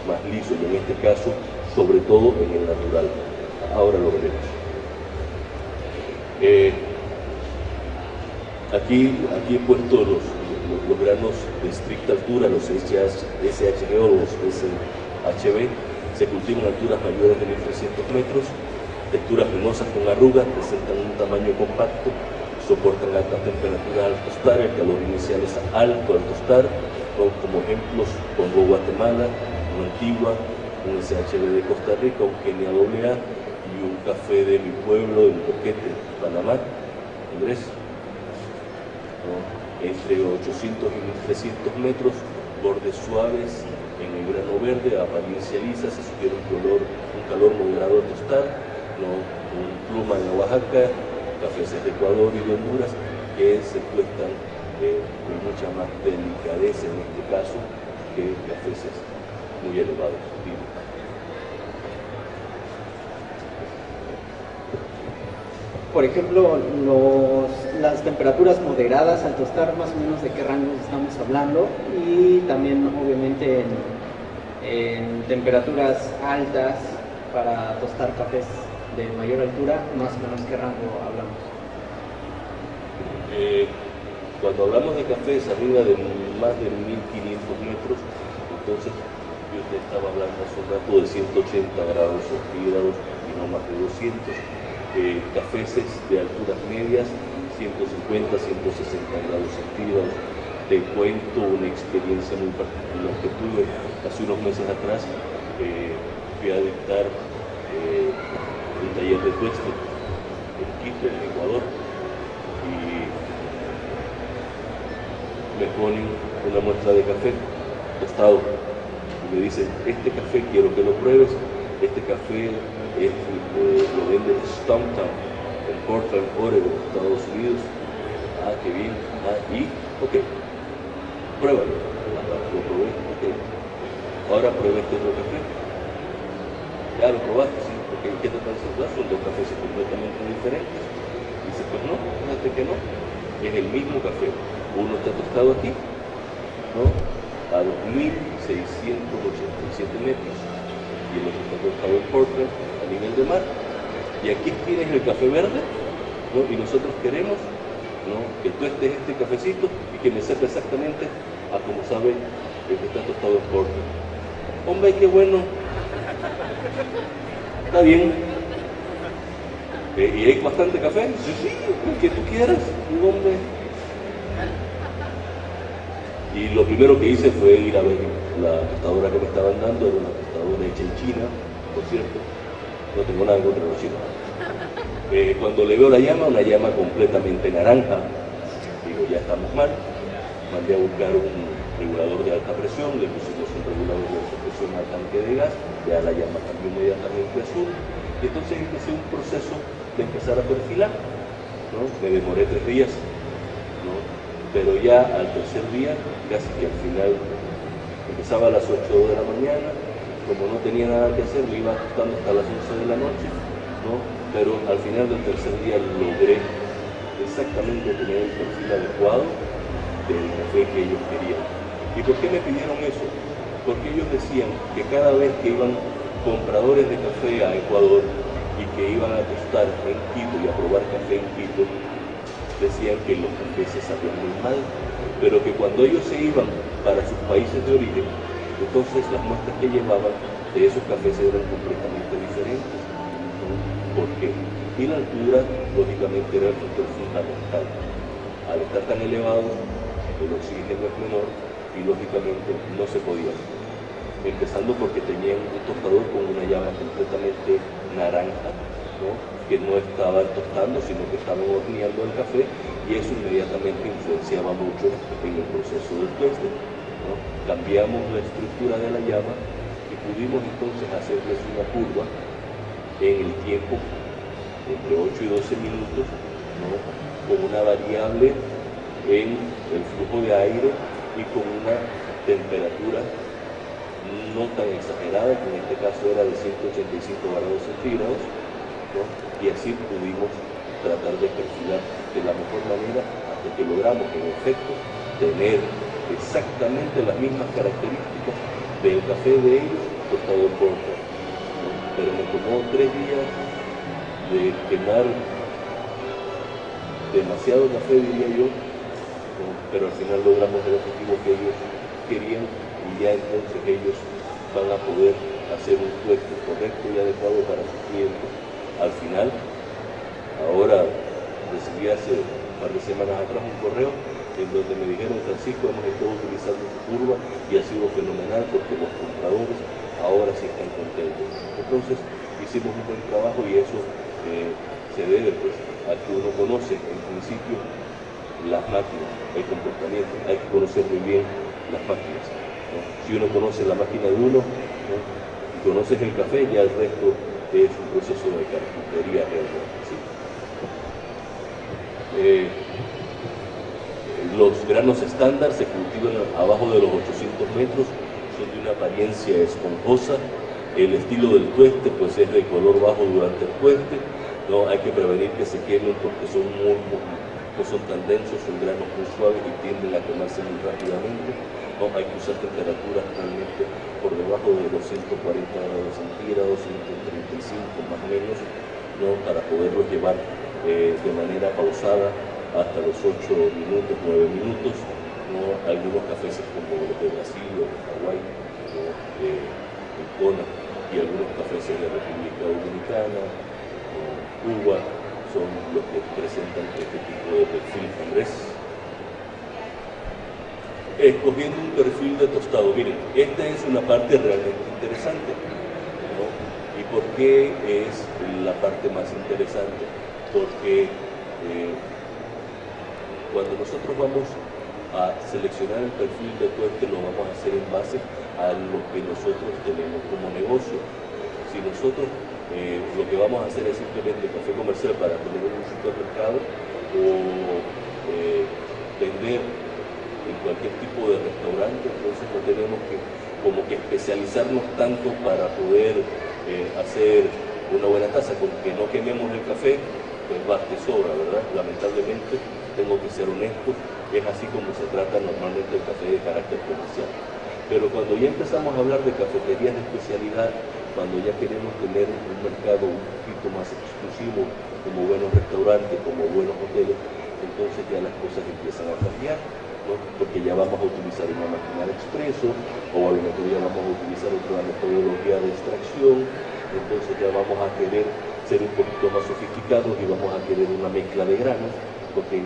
más liso, y en este caso, sobre todo en el natural. Ahora lo veremos. Aquí he puesto los granos de estricta altura, los SHG o los SHB, se cultivan a alturas mayores de 1300 metros, texturas venosas con arrugas, presentan un tamaño compacto, soportan altas temperaturas al tostar, el calor inicial es alto al tostar, como ejemplos pongo Guatemala, una Antigua, un SHB de Costa Rica, un Kenia AA y un café de mi pueblo, en Boquete, Panamá, Andrés. Entre 800 y 1300 metros, bordes suaves en el grano verde, apariencia lisa, se sugiere un calor moderado al tostar, un pluma en Oaxaca, cafés de Ecuador y de Honduras, que se cuestan con mucha más delicadeza en este caso que cafés muy elevados. Por ejemplo, las temperaturas moderadas al tostar, más o menos de qué rangos estamos hablando, y también obviamente en temperaturas altas para tostar cafés de mayor altura, más o menos qué rango hablamos. Cuando hablamos de cafés arriba de más de 1500 metros, entonces yo te estaba hablando hace un rato de 180 grados centígrados y no más de 200. Cafés de alturas medias, 150, 160 grados centígrados. Te cuento una experiencia muy particular que tuve hace unos meses atrás. Fui a dictar un taller de tueste en Quito, en Ecuador, y me ponen una muestra de café tostado y me dicen: este café quiero que lo pruebes, este café lo vende Stumptown en Portland, Oregon, Estados Unidos. Ah, qué bien. Y, ok, pruébalo. Lo probé, ok. Ahora prueba este otro café. Ya lo probaste, sí, ok. ¿Qué te parece? Son dos cafés completamente diferentes. Dice, pues no, fíjate que no. Es el mismo café. Uno está tostado aquí, ¿no?, a 2687 metros, y el otro está tostado en Portland a nivel de mar, y aquí tienes el café verde, ¿no?, y nosotros queremos, ¿no?, que tú estés este cafecito y que me sepa exactamente a como sabe el que está tostado en Portland. Hombre, qué bueno, está bien. ¿Y hay bastante café? Sí, sí, el que tú quieras, y hombre. Y lo primero que hice fue ir a ver la tostadora que me estaban dando. Era una tostadora hecha en China, por cierto. No tengo nada contra los chinos. Cuando le veo la llama, una llama completamente naranja, digo, ya estamos mal. Mandé a buscar un regulador de alta presión, le pusimos un regulador de alta presión al tanque de gas, ya la llama cambió inmediatamente a azul. Y entonces empecé un proceso de empezar a perfilar, ¿no? Me demoré 3 días, ¿no?, pero ya al tercer día, casi que al final, empezaba a las 8 de la mañana, como no tenía nada que hacer, me iba tostando hasta las 11 de la noche, ¿no?, pero al final del tercer día logré exactamente tener el perfil adecuado del café que ellos querían. ¿Y por qué me pidieron eso? Porque ellos decían que cada vez que iban compradores de café a Ecuador y que iban a tostar en Quito y a probar café en Quito, decían que los cafés se sabían muy mal, pero que cuando ellos se iban para sus países de origen, entonces las muestras que llevaban de esos cafés eran completamente diferentes. ¿Por qué? Y la altura, lógicamente, era el factor fundamental. Al estar tan elevado, el oxígeno es menor y lógicamente no se podía. Empezando porque tenían un tostador con una llama completamente naranja, ¿no?, que no estaban tostando, sino que estaban horneando el café, y eso inmediatamente influenciaba mucho en el proceso del tueste, ¿no? Cambiamos la estructura de la llama y pudimos entonces hacerles una curva en el tiempo entre 8 y 12 minutos, ¿no?, con una variable en el flujo de aire y con una temperatura no tan exagerada, que en este caso era de 185 grados centígrados, ¿no?, y así pudimos tratar de perfilar de la mejor manera hasta que logramos, en efecto, tener exactamente las mismas características del café de ellos tostado en polvo, ¿no? Pero me tomó 3 días de quemar demasiado café, diría yo, ¿no? Pero al final logramos el objetivo que ellos querían y ya entonces ellos van a poder hacer un tueste correcto y adecuado para sus clientes. Al final, ahora recibí hace un par de semanas atrás un correo en donde me dijeron: Francisco, hemos estado utilizando tu curva y ha sido fenomenal porque los compradores ahora sí están contentos. Entonces hicimos un buen trabajo y eso se debe pues a que uno conoce en principio las máquinas, el comportamiento. Hay que conocer muy bien las máquinas, ¿no? Si uno conoce la máquina de uno, ¿no?, y conoces el café, ya el resto es un proceso de carpintería realmente, ¿sí? Los granos estándar se cultivan abajo de los 800 metros, son de una apariencia esponjosa. El estilo del tueste pues es de color bajo durante el tueste, ¿no? Hay que prevenir que se quemen porque no son tan densos, son granos muy suaves y tienden a quemarse muy rápidamente, ¿no? Hay que usar temperaturas realmente por debajo de los 140 grados centígrados, 135 más o menos, ¿no?, para poderlos llevar de manera pausada hasta los 8 minutos, 9 minutos, ¿no? Algunos cafés como los de Brasil o de Hawái, ¿no?, en Kona, y algunos cafés de República Dominicana, Cuba, son los que presentan este tipo de perfil. Andrés, escogiendo un perfil de tostado, miren, esta es una parte realmente interesante, ¿no? ¿Y por qué es la parte más interesante? Porque cuando nosotros vamos a seleccionar el perfil de tueste, lo vamos a hacer en base a lo que nosotros tenemos como negocio. Si nosotros lo que vamos a hacer es simplemente café comercial para tener un supermercado o vender en cualquier tipo de restaurante, entonces no tenemos que como que especializarnos tanto para poder hacer una buena taza. Con que no quememos el café, pues basta y sobra, ¿verdad? Lamentablemente, tengo que ser honesto, es así como se trata normalmente el café de carácter comercial. Pero cuando ya empezamos a hablar de cafeterías de especialidad, cuando ya queremos tener un mercado un poquito más exclusivo, como buenos restaurantes, como buenos hoteles, entonces ya las cosas empiezan a cambiar, ¿no? Porque ya vamos a utilizar una máquina de expreso, o a lo mejor ya vamos a utilizar otra metodología de extracción, entonces ya vamos a querer ser un poquito más sofisticados y vamos a querer una mezcla de granos, porque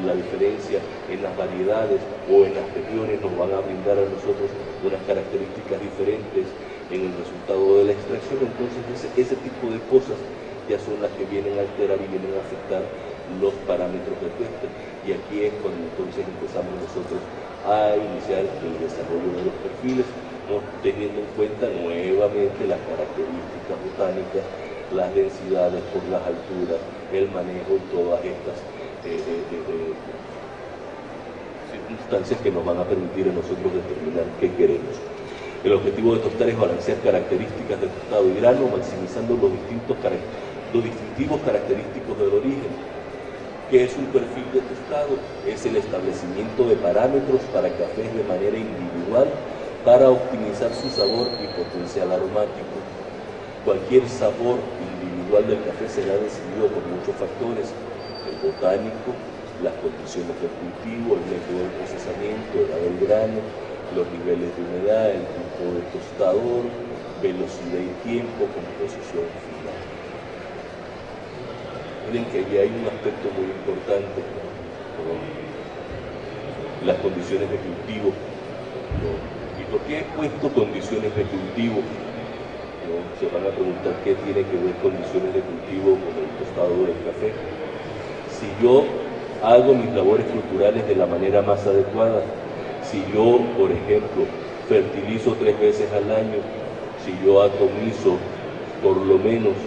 la diferencia en las variedades o en las regiones nos van a brindar a nosotros unas características diferentes en el resultado de la extracción. Entonces ese tipo de cosas ya son las que vienen a alterar y vienen a afectar los parámetros del tueste, y aquí es cuando entonces empezamos nosotros a iniciar el desarrollo de los perfiles, ¿no?, teniendo en cuenta nuevamente las características botánicas, las densidades por las alturas, el manejo y todas estas circunstancias que nos van a permitir a nosotros determinar qué queremos. El objetivo de tostar es balancear características de tostado y grano, maximizando los distintivos característicos del origen. ¿Qué es un perfil de tostado? Es el establecimiento de parámetros para cafés de manera individual para optimizar su sabor y potencial aromático. Cualquier sabor individual del café será decidido por muchos factores: el botánico, las condiciones del cultivo, el método de procesamiento, edad del grano, los niveles de humedad, el tipo de tostador, velocidad y tiempo, composición final. Miren que allí hay un aspecto muy importante, ¿no?, las condiciones de cultivo, ¿no? ¿Y por qué he puesto condiciones de cultivo? ¿No? Se van a preguntar qué tiene que ver condiciones de cultivo con el tostado del café. Si yo hago mis labores culturales de la manera más adecuada, si yo, por ejemplo, fertilizo 3 veces al año, si yo atomizo por lo menos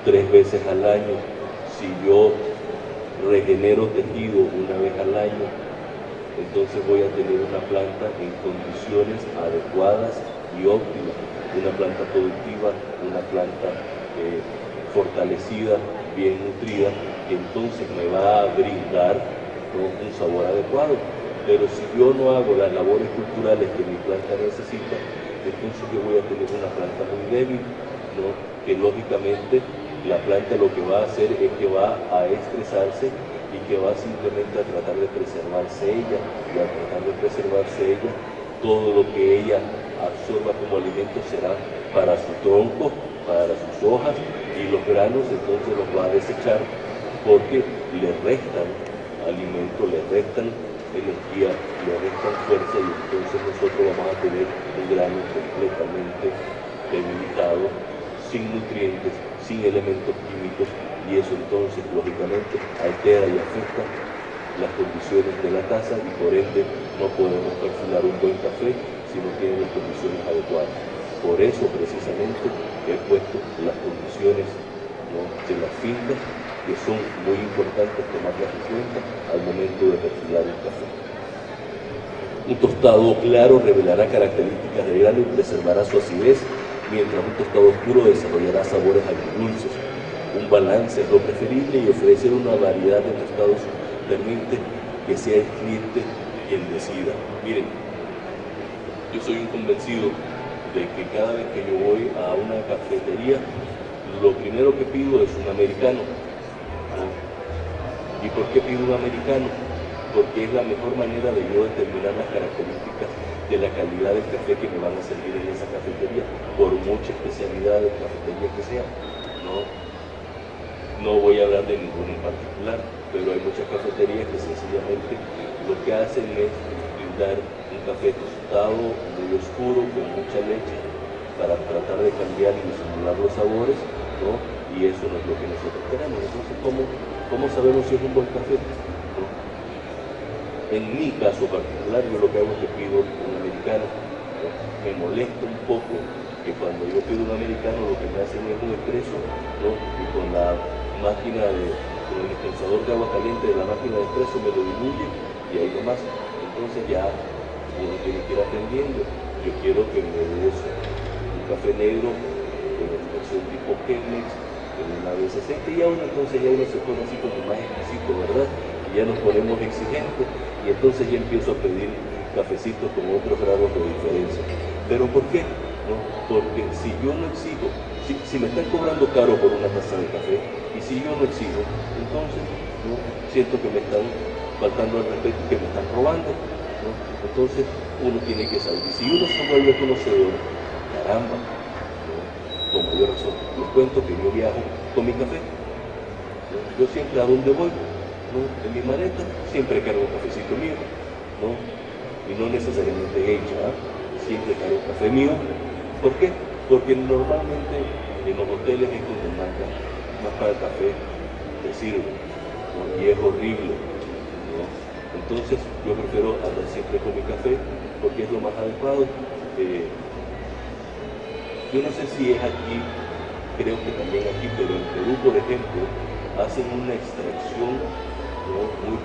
3 veces al año, si yo regenero tejido una vez al año, entonces voy a tener una planta en condiciones adecuadas y óptimas, una planta productiva, una planta fortalecida, bien nutrida, que entonces me va a brindar, ¿no?, un sabor adecuado. Pero si yo no hago las labores culturales que mi planta necesita, entonces yo voy a tener una planta muy débil, ¿no? Que lógicamente la planta lo que va a hacer es que va a estresarse y que va simplemente a tratar de preservarse ella, y al tratar de preservarse ella, todo lo que ella absorba como alimento será para su tronco, para sus hojas, y los granos entonces los va a desechar porque le restan alimento, le restan energía, le restan fuerza, y entonces nosotros vamos a tener un grano completamente debilitado, sin nutrientes, sin elementos químicos, y eso entonces lógicamente altera y afecta las condiciones de la taza, y por ende no podemos perfilar un buen café si no tiene las condiciones adecuadas. Por eso precisamente he puesto las condiciones, ¿no?, de las fincas, que son muy importantes tomarlas en cuenta al momento de perfilar el café. Un tostado claro revelará características de grano y preservará su acidez, mientras un tostado oscuro desarrollará sabores agridulces. Un balance es lo preferible, y ofrecer una variedad de tostados permite que sea el cliente quien decida. Miren, yo soy un convencido de que cada vez que yo voy a una cafetería, lo primero que pido es un americano, ¿no? ¿Y por qué pido un americano? Porque es la mejor manera de yo determinar las características de la calidad del café que me van a servir en esa cafetería, por mucha especialidad de cafetería que sea, ¿no? No voy a hablar de ninguno en particular, pero hay muchas cafeterías que sencillamente lo que hacen es brindar un café tostado, muy oscuro, con mucha leche, para tratar de cambiar y disimular los sabores, ¿no? Y eso no es lo que nosotros queremos. Entonces, ¿cómo sabemos si es un buen café? ¿No? En mi caso particular, yo lo que hago es que pido un americano, ¿no? Me molesta un poco que cuando yo pido un americano lo que me hacen es un expreso, ¿no? Y con el dispensador de agua caliente de la máquina de expreso me lo diluye, y ahí nomás. Entonces ya uno tiene que ir aprendiendo. Yo quiero que me des un café negro en expresión tipo Chemex, en una B60, y ya uno se pone así como más exquisito, ¿verdad? Y ya nos ponemos exigentes, y entonces ya empiezo a pedir cafecitos con otros grados de diferencia. ¿Pero por qué? ¿No? Porque si yo no exijo, si me están cobrando caro por una taza de café, y si yo no exijo, entonces, ¿no?, siento que me están faltando al respeto, que me están robando, ¿no? Entonces uno tiene que saber, y si uno se vuelve conocedor, caramba, ¿no?, con mayor razón. Les cuento que yo viajo con mi café, ¿no? Yo siempre a donde voy, ¿no?, en mi maleta siempre cargo un cafecito mío, ¿no? Y no necesariamente hecho, ¿eh? Siempre cargo un café mío. ¿Por qué? Porque normalmente en los hoteles es donde más para el café te sirve, ¿no? Y es horrible, ¿no? Entonces yo prefiero andar siempre con mi café porque es lo más adecuado. Yo no sé si es aquí, creo que también aquí, pero en Perú, por ejemplo, hacen una extracción, ¿no?, muy